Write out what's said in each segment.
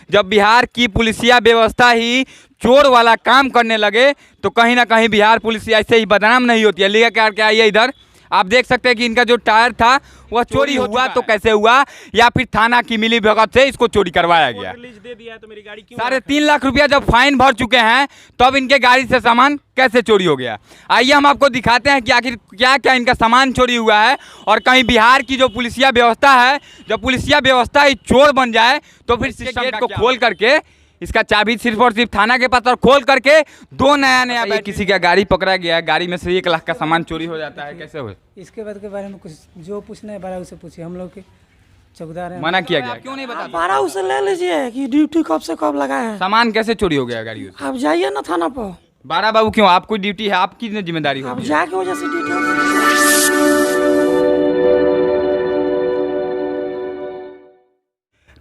जब बिहार की पुलिसिया व्यवस्था ही चोर वाला काम करने लगे तो कहीं ना कहीं बिहार पुलिस ऐसे ही बदनाम नहीं होती है। लेकर करके आइए इधर, आप देख सकते हैं कि इनका जो टायर था वह चोरी हुआ तो कैसे हुआ, या फिर थाना की मिली भगत से इसको चोरी करवाया गया। दे दिया है तो मेरी गाड़ी क्यों 3.5 लाख रुपया जब फाइन भर चुके हैं तब इनके गाड़ी से सामान कैसे चोरी हो गया। आइए हम आपको दिखाते हैं कि आखिर क्या क्या इनका सामान चोरी हुआ है, और कहीं बिहार की जो पुलिसिया व्यवस्था है, जब पुलिसिया व्यवस्था ही चोर बन जाए तो फिर गेट को खोल करके इसका चाबी सिर्फ और सिर्फ थाना के पास और खोल करके दो नया किसी का गाड़ी पकड़ा गया है, गाड़ी में से 1 लाख का सामान चोरी हो जाता है, कैसे हुए? इसके बाद के बारे में कुछ जो पूछना है बारह उसे पूछिए, हम लोग के चौकीदार हैं। मना किया गया, क्यों नहीं बता? बारह उसे ले लीजिए कि ड्यूटी कब से कब लगाए हैं। सामान कैसे चोरी हो गया गाड़ी से? आप जाइए ना थाना पर। 12 बाबू क्यों, आपको ड्यूटी है, आपकी जिम्मेदारी आप होगी। जाके वजह से ड्यूटी।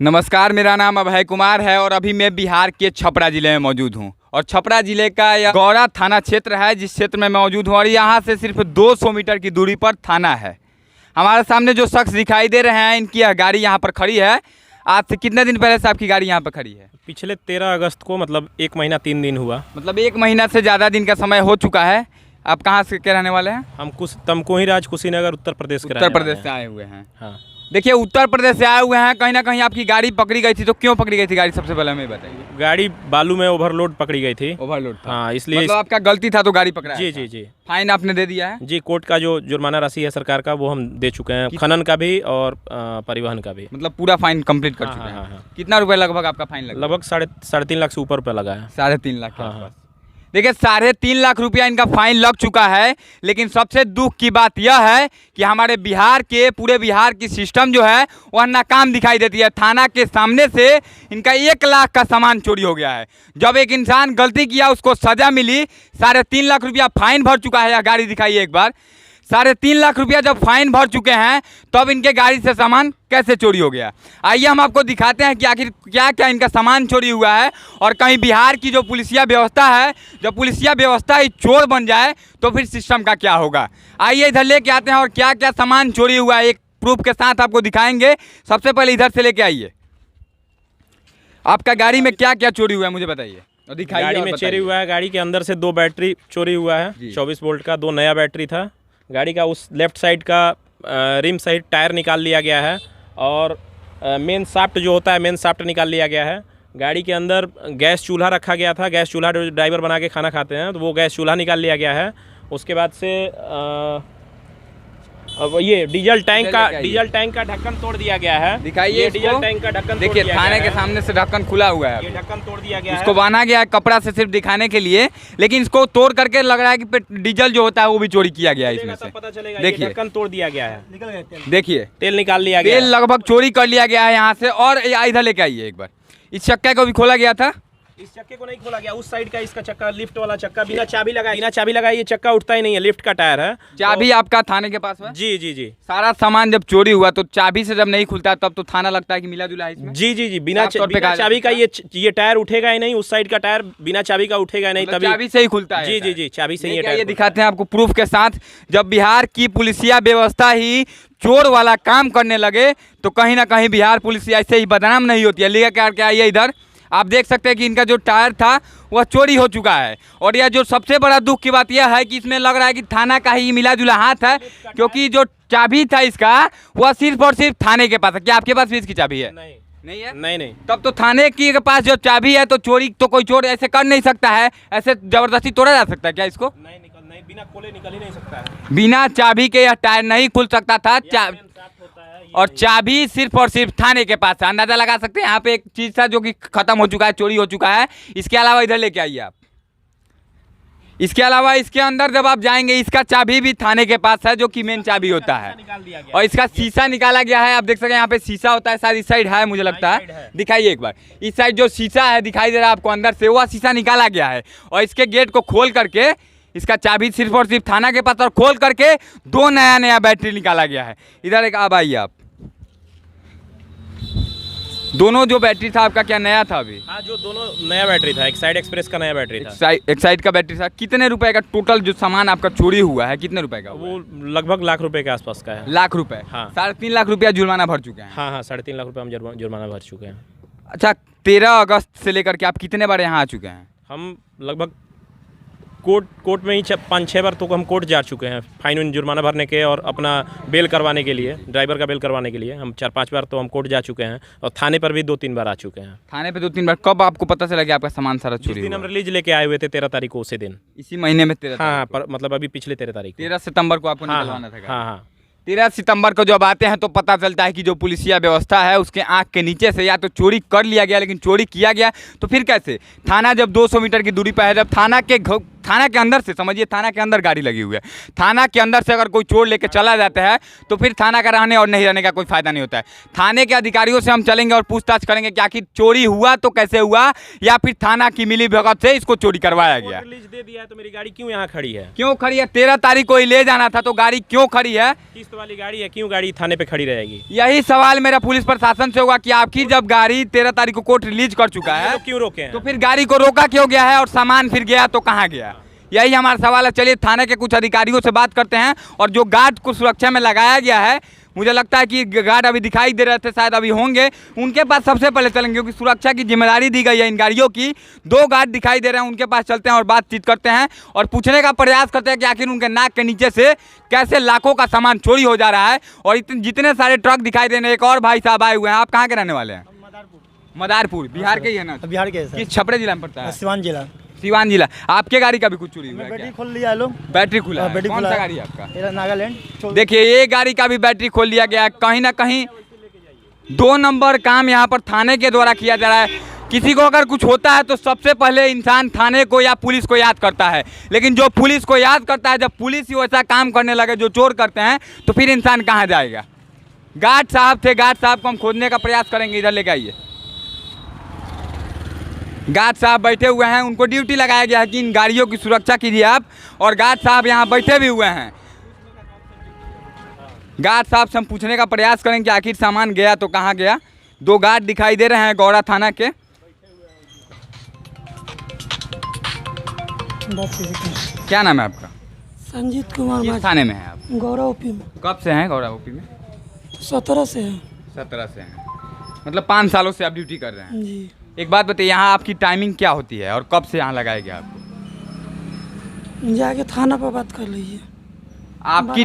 नमस्कार, मेरा नाम अभय कुमार है और अभी मैं बिहार के छपरा जिले में मौजूद हूँ। और छपरा जिले का यह गौरा थाना क्षेत्र है जिस क्षेत्र में मौजूद हूँ, और यहाँ से सिर्फ 200 मीटर की दूरी पर थाना है। हमारे सामने जो शख्स दिखाई दे रहे हैं, इनकी यह गाड़ी यहाँ पर खड़ी है। आज से कितने दिन पहले से आपकी गाड़ी यहाँ पर खड़ी है? पिछले 13 अगस्त को, मतलब 1 महीना 3 दिन हुआ। मतलब 1 महीना से ज़्यादा दिन का समय हो चुका है। आप कहाँ से के रहने वाले हैं? हम तमकोही राज कुशीनगर उत्तर प्रदेश के उत्तर प्रदेश से आए हुए हैं। हाँ, देखिए, उत्तर प्रदेश से आए हुए हैं, कहीं ना कहीं आपकी गाड़ी पकड़ी गई थी, तो क्यों पकड़ी गई थी गाड़ी, सबसे पहले हमें बताइए। गाड़ी बालू में ओवरलोड पकड़ी गई थी। ओवरलोड था? हाँ, इसलिए मतलब आपका गलती था तो गाड़ी पकड़ा जी जी जी। फाइन आपने दे दिया है? जी, कोर्ट का जो जुर्माना राशि है सरकार का वो हम दे चुके हैं, खनन का भी और परिवहन का भी। मतलब पूरा फाइन कंप्लीट कर हाँ, चुके हैं। हाँ, हाँ। कितना रुपए लगभग आपका फाइन लगा? लगभग 3.5 लाख से ऊपर रुपया लगा है। 3.5 लाख के हाँ, आसपास। देखिए, 3.5 लाख रुपया इनका फाइन लग चुका है। लेकिन सबसे दुख की बात यह है कि हमारे बिहार के, पूरे बिहार की सिस्टम जो है वह नाकाम दिखाई देती है। थाना के सामने से इनका 1 लाख का सामान चोरी हो गया है। जब एक इंसान गलती किया उसको सजा मिली, 3.5 लाख रुपया फाइन भर चुका है। यह गाड़ी दिखाइए एक बार। 3.5 लाख रुपया जब फाइन भर चुके हैं तब इनके गाड़ी से सामान कैसे चोरी हो गया। आइए हम आपको दिखाते हैं कि आखिर क्या क्या इनका सामान चोरी हुआ है, और कहीं बिहार की जो पुलिसिया व्यवस्था है, जब पुलिसिया व्यवस्था ही चोर बन जाए तो फिर सिस्टम का क्या होगा। आइए इधर लेके आते हैं और क्या क्या सामान चोरी हुआ है एक प्रूफ के साथ आपको दिखाएंगे। सबसे पहले इधर से लेके आइए, आपका गाड़ी में क्या क्या चोरी हुआ है मुझे बताइए और दिखाइए। गाड़ी में चोरी हुआ है, गाड़ी के अंदर से 2 बैटरी चोरी हुआ है, 24 वोल्ट का 2 नया बैटरी था। गाड़ी का उस लेफ्ट साइड का रिम साइड टायर निकाल लिया गया है, और मेन शाफ्ट जो होता है मेन शाफ्ट निकाल लिया गया है। गाड़ी के अंदर गैस चूल्हा रखा गया था, गैस चूल्हा जो ड्राइवर बना के खाना खाते हैं तो वो गैस चूल्हा निकाल लिया गया है। उसके बाद से अब ये डीजल टैंक का ढक्कन तोड़ दिया गया है। दिखाइए डीजल टैंक का ढक्कन। देखिए, थाने के सामने से ढक्कन खुला हुआ है। ये ढक्कन तोड़ दिया गया है। इसको बांधा गया है कपड़ा से सिर्फ दिखाने के लिए, लेकिन इसको तोड़ करके लग रहा है कि डीजल जो होता है वो भी चोरी किया गया है इसमें से। पता चलेगा। देखिए, ढक्कन तोड़ दिया गया है। देखिए तेल निकाल लिया गया, तेल लगभग चोरी कर लिया गया है यहाँ से। और इधर लेके आइए एक बार, इस चक्के को भी खोला गया था। इस चक्के को नहीं खोला गया, उस साइड का इसका चक्का, लिफ्ट वाला चक्का बिना चाबी लगाए ये चक्का उठता ही नहीं है, लिफ्ट का टायर है। चाबी आपका थाने के पास है? जी जी जी। सारा सामान जब चोरी हुआ तो चाबी से जब नहीं खुलता तब तो थाना लगता है कि मिला जुला है इसमें। जी जी जी, बिना चाबी का ये टायर उठेगा ही नहीं, उस साइड का टायर बिना चाबी का उठेगा ही नहीं, तभी चाबी से ही खुलता है। जी जी जी, चाबी से ये दिखाते हैं आपको प्रूफ के साथ। जब बिहार की पुलिसिया व्यवस्था ही चोर वाला काम करने लगे तो कहीं ना कहीं बिहार पुलिस ऐसे ही बदनाम नहीं होती है। लेकर करके आइए इधर, आप देख सकते हैं कि इनका जो टायर था वह चोरी हो चुका है। और यह जो सबसे बड़ा दुख की बात यह है कि इसमें लग रहा है कि थाना का ही मिला जुला हाथ है, क्योंकि जो चाबी था इसका वह सिर्फ और सिर्फ थाने के पास है। क्या आपके पास भी इसकी चाबी है? नहीं है। नहीं। तब तो थाने के पास जो चाबी है तो चोरी तो कोई चोर ऐसे कर नहीं सकता है, ऐसे जबरदस्ती तोड़ा जा सकता है क्या इसको? नहीं, बिना खोले निकल ही नहीं सकता है। बिना चाबी के यह टायर नहीं खुल सकता था। और चाबी सिर्फ और सिर्फ थाने के पास है। अंदाजा लगा सकते हैं यहाँ पे एक चीज था जो कि खत्म हो चुका है, चोरी हो चुका है। इसके अलावा इधर लेके आइए आप। इसके अलावा इसके अंदर जब आप जाएंगे, इसका चाबी भी थाने के पास है जो कि मेन चाबी होता है। और इसका शीशा निकाला गया है, आप देख सकते हैं यहाँ पे शीशा होता है, शायद इस साइड है मुझे लगता है। दिखाइए एक बार, इस साइड जो शीशा है दिखाई दे रहा है आपको अंदर से, वह शीशा निकाला गया है। और इसके गेट को खोल करके इसका चाबी सिर्फ और सिर्फ थाना के पास और खोल करके 2 नया बैटरी निकाला गया है। इधर एक अब आइए आप। दोनों जो बैटरी था आपका क्या नया था अभी? हाँ, जो दोनों नया बैटरी था, एक साइड एक्सप्रेस का नया बैटरी था, एक साइड का बैटरी था। कितने रुपए का टोटल जो सामान आपका चोरी हुआ है, कितने रुपए का? वो लगभग लाख रुपए के आसपास का है। लाख रुपए? हाँ। 3.5 लाख रुपया जुर्माना भर चुके हैं। हाँ, 3.5 लाख रुपए हम जुर्माना भर चुके हैं। अच्छा, 13 अगस्त से लेकर के आप कितने बार यहाँ आ चुके हैं? हम लगभग कोर्ट में ही 5-6 बार तो हम कोर्ट जा चुके हैं, फाइन जुर्माना भरने के और अपना बेल करवाने के लिए, ड्राइवर का बेल करवाने के लिए हम 4-5 बार तो हम कोर्ट जा चुके हैं, और थाने पर भी 2-3 बार आ चुके हैं। थाने पे 2-3 बार। कब आपको पता चला कि आपका सामान सारा जिस चोरी दिन हुआ? हम रिलीज लेके आए हुए थे 13 तारीख को, उसी दिन। इसी महीने में 13 हाँ, पर मतलब अभी पिछले 13 तारीख को। 13 सितंबर को आपको हाँ निकलवाना था गाड़ी। हाँ। 13 सितंबर को जब आते हैं तो पता चलता है कि जो पुलिसिया व्यवस्था है उसके आंख के नीचे से या तो चोरी कर लिया गया, लेकिन चोरी किया गया तो फिर कैसे? थाना जब 200 मीटर की दूरी पर है, जब थाना के अंदर से, समझिए थाना के अंदर गाड़ी लगी हुई है, थाना के अंदर से अगर कोई चोर लेके चला जाता है तो फिर थाना का रहने और नहीं रहने का कोई फायदा नहीं होता है। थाने के अधिकारियों से हम चलेंगे और पूछताछ करेंगे कि आखिर चोरी हुआ तो कैसे हुआ, या फिर थाना की मिली भगत से इसको चोरी करवाया गया। रिलीज दे दिया है तो मेरी गाड़ी क्यों यहाँ खड़ी है? क्यों खड़ी है? 13 तारीख को ही ले जाना था तो गाड़ी क्यों खड़ी है? किस्त वाली गाड़ी है, क्यों गाड़ी थाने पे खड़ी रहेगी? यही सवाल मेरा पुलिस प्रशासन से होगा कि आपकी जब गाड़ी 13 तारीख को कोर्ट रिलीज कर चुका है तो क्यों रोके हैं? तो फिर गाड़ी को रोका क्यों गया है, और सामान फिर गया तो कहाँ गया? यही हमारा सवाल है। चलिए थाने के कुछ अधिकारियों से बात करते हैं, और जो गार्ड को सुरक्षा में लगाया गया है, मुझे लगता है कि गार्ड अभी दिखाई दे रहे थे, शायद अभी होंगे, उनके पास सबसे पहले चलेंगे क्योंकि सुरक्षा की जिम्मेदारी दी गई है इन गाड़ियों की। 2 गार्ड दिखाई दे रहे हैं, उनके पास चलते हैं और बातचीत करते हैं और पूछने का प्रयास करते हैं कि आखिर उनके नाक के नीचे से कैसे लाखों का सामान चोरी हो जा रहा है। और जितने सारे ट्रक दिखाई दे रहे हैं, एक और भाई साहब आए हुए हैं। आप कहाँ के रहने वाले हैं? मदारपुर, बिहार के ही है ना? बिहार के सर, किस छपरे जिला में पड़ता है? सिवान जिला। सिवान जिला। आपके गाड़ी का भी कुछ चोरी हुआ है बैटरी क्या? खोल लिया लोग। बैटरी खुला है? बैटरी कौन खुला सा है। गाड़ी है आपका? मेरा नागालैंड। देखिए, ये गाड़ी का भी बैटरी खोल लिया गया है। कहीं ना कहीं 2 नंबर काम यहाँ पर थाने के द्वारा किया जा रहा है। किसी को अगर कुछ होता है तो सबसे पहले इंसान थाने को या पुलिस को याद करता है, लेकिन जो पुलिस को याद करता है, जब पुलिस ही वैसा काम करने लगे जो चोर करते हैं, तो फिर इंसान कहाँ जाएगा? गार्ड साहब थे, गार्ड साहब को हम खोजने का प्रयास करेंगे। इधर लेके आइए। गार्ड साहब बैठे हुए हैं, उनको ड्यूटी लगाया गया है कि इन गाड़ियों की सुरक्षा कीजिए आप, और गार्ड साहब यहाँ बैठे भी हुए हैं। गार्ड साहब से हम पूछने का प्रयास करेंगे कि आखिर सामान गया तो कहाँ गया। 2 गार्ड दिखाई दे रहे हैं गौड़ा थाना के। क्या नाम है आपका? संजीत कुमार किस थाने में है आप? गौरव ओपी में। कब से हैं गौड़ा ओपी में? 17 से है 17 से हैं, मतलब 5 सालों से आप ड्यूटी कर रहे हैं। जी। एक बात बताइए, यहाँ आपकी टाइमिंग क्या होती है और कब से यहाँ लगाया गया आपको? जाके थाना पर बात कर लीजिए। आपकी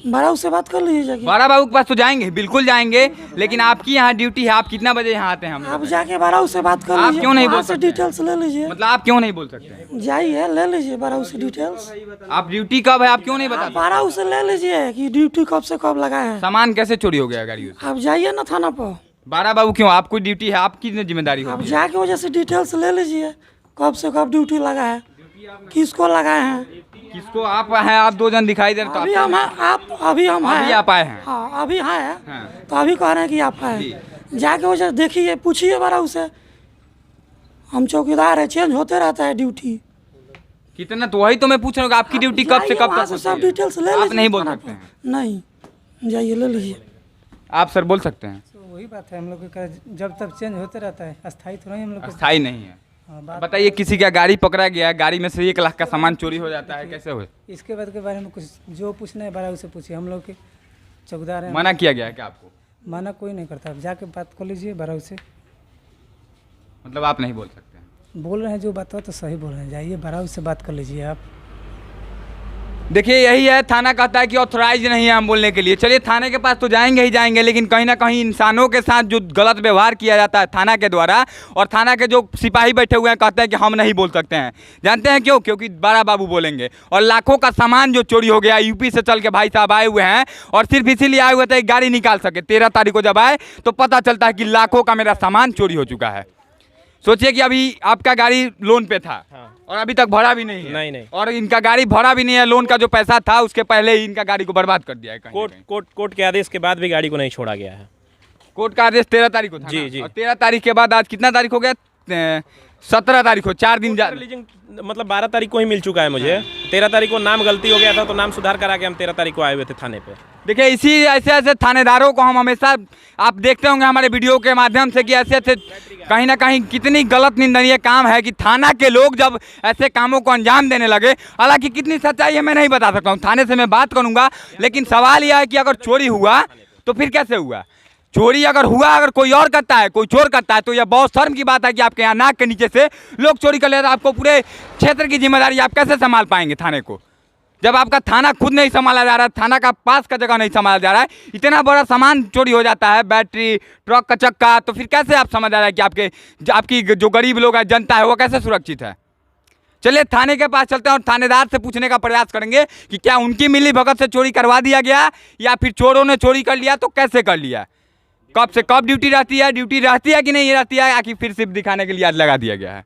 बड़ा से बात कर लीजिए जाके। बड़ा बाबू के पास तो जाएंगे, बिल्कुल जाएंगे, लेकिन आपकी यहाँ ड्यूटी है। आप कितना बजे यहाँ आते हैं? हम आप जाके बड़ा से बात कर आप लीजिए। क्यों नहीं बोल वहाँ से सकते? डिटेल्स ले लीजिए। मतलब आप क्यों नहीं बोल सकते? जाइए ले लीजिए बड़ा से डिटेल्स। आप ड्यूटी कब है, आप क्यों नहीं बताते? बड़ा से ले लीजिए कि ड्यूटी कब से कब लगा है। सामान कैसे चोरी हो गया गाड़ी से? आप जाइए ना थाना पर। बारा बाबू क्यों? आपको ड्यूटी है, आपकी जिम्मेदारी आप होती है। जाके वजह से डिटेल्स ले लीजिए, कब से कब ड्यूटी लगा है, किसको लगाए हैं। किसको? आप हैं, आप 2 जन दिखाई दे रहे अभी हम हैं, अभी हम अभी हैं। आप आए हैं? हाँ अभी हैं। हाँ। तो अभी कह रहे हैं कि आप हैं। जाके वजह देखिए, पूछिए बड़ा उसे। हम चौकीदार है, चेंज होते रहता है ड्यूटी। कितना? तो वही तो मैं पूछ रहा हूँ, आपकी ड्यूटी कब से कब वहाँ तक से होती सब है? डिटेल्स ले आप लीजिए नहीं बोल थाना सकते पर। हैं। नहीं, जाइए ले लीजिए। आप सर बोल सकते हैं। तो वही बात है, हम लोग का जब तक चेंज होते रहता है, अस्थायी थोड़ा ही हम लोग का। स्थायी नहीं है। हाँ, बात बताइए, किसी का गाड़ी पकड़ा गया, गाड़ी में से 1 लाख का सामान चोरी हो जाता है, कैसे हुए? इसके बाद के बारे में कुछ जो पूछना है बड़ा उसे पूछिए। हम लोग के चौकीदार हैं, मना किया गया है क्या आपको? माना कोई नहीं करता। आप जाके बात कर लीजिए बड़ा उसे। मतलब आप नहीं बोल सकते हैं। बोल रहे हैं जो बात हो तो सही बोल रहे हैं, जाइए बड़ा उससे बात कर लीजिए आप। देखिए, यही है, थाना कहता है कि ऑथराइज नहीं है हम बोलने के लिए। चलिए, थाने के पास तो जाएंगे ही जाएंगे, लेकिन कहीं ना कहीं इंसानों के साथ जो गलत व्यवहार किया जाता है थाना के द्वारा, और थाना के जो सिपाही बैठे हुए हैं कहते हैं कि हम नहीं बोल सकते हैं। जानते हैं क्यों? क्योंकि बड़ा बाबू बोलेंगे। और लाखों का सामान जो चोरी हो गया, यूपी से चल के भाई साहब आए हुए हैं, और सिर्फ इसीलिए आए हुए थे कि गाड़ी निकाल सके। 13 तारीख को जब आए तो पता चलता है कि लाखों का मेरा सामान चोरी हो चुका है। सोचिए कि अभी आपका गाड़ी लोन पे था। हाँ। और अभी तक भरा भी नहीं है। नहीं। और इनका गाड़ी भरा भी नहीं है, लोन का जो पैसा था उसके पहले ही इनका गाड़ी को बर्बाद कर दिया है। कहीं ना कहीं। कोर्ट के आदेश के बाद भी गाड़ी को नहीं छोड़ा गया है। कोर्ट का आदेश 13 तारीख को था जी, ना? जी। और 13 तारीख के बाद आज कितना तारीख हो गया? 17 तारीख को, 4 दिन लीजिंग मतलब 12 तारीख को ही मिल चुका है मुझे। 13 तारीख को नाम गलती हो गया था तो नाम सुधार करा के हम 13 तारीख को आए हुए थे थाने पे। देखिए, इसी ऐसे थानेदारों को हम हमेशा, आप देखते होंगे हमारे वीडियो के माध्यम से, कि ऐसे कहीं ना कहीं कितनी गलत निंदनीय काम है कि थाना के लोग जब ऐसे कामों को अंजाम देने लगे। हालांकि कितनी सच्चाई है मैं नहीं बता सकता हूँ, थाने से मैं बात करूँगा, लेकिन सवाल यह है कि अगर चोरी हुआ तो फिर कैसे हुआ? चोरी अगर हुआ, अगर कोई और करता है, कोई चोर करता है, तो यह बहुत शर्म की बात है कि आपके यहाँ नाक के नीचे से लोग चोरी कर ले रहे हैं। आपको पूरे क्षेत्र की जिम्मेदारी आप कैसे संभाल पाएंगे थाने को, जब आपका थाना खुद नहीं संभाला जा रहा है, थाना का पास का जगह नहीं संभाला जा रहा है, इतना बड़ा सामान चोरी हो जाता है, बैटरी, ट्रक का चक्का, तो फिर कैसे आप समझ आ रहा है कि आपकी जो गरीब लोग है, जनता है, वो कैसे सुरक्षित है। चलिए थाने के पास चलते हैं और थानेदार से पूछने का प्रयास करेंगे कि क्या उनकी मिली भगत से चोरी करवा दिया गया या फिर चोरों ने चोरी कर लिया तो कैसे कर लिया, कब से कब ड्यूटी रहती है कि नहीं रहती है, आखिर फिर सिर्फ दिखाने के लिए आज लगा दिया गया है।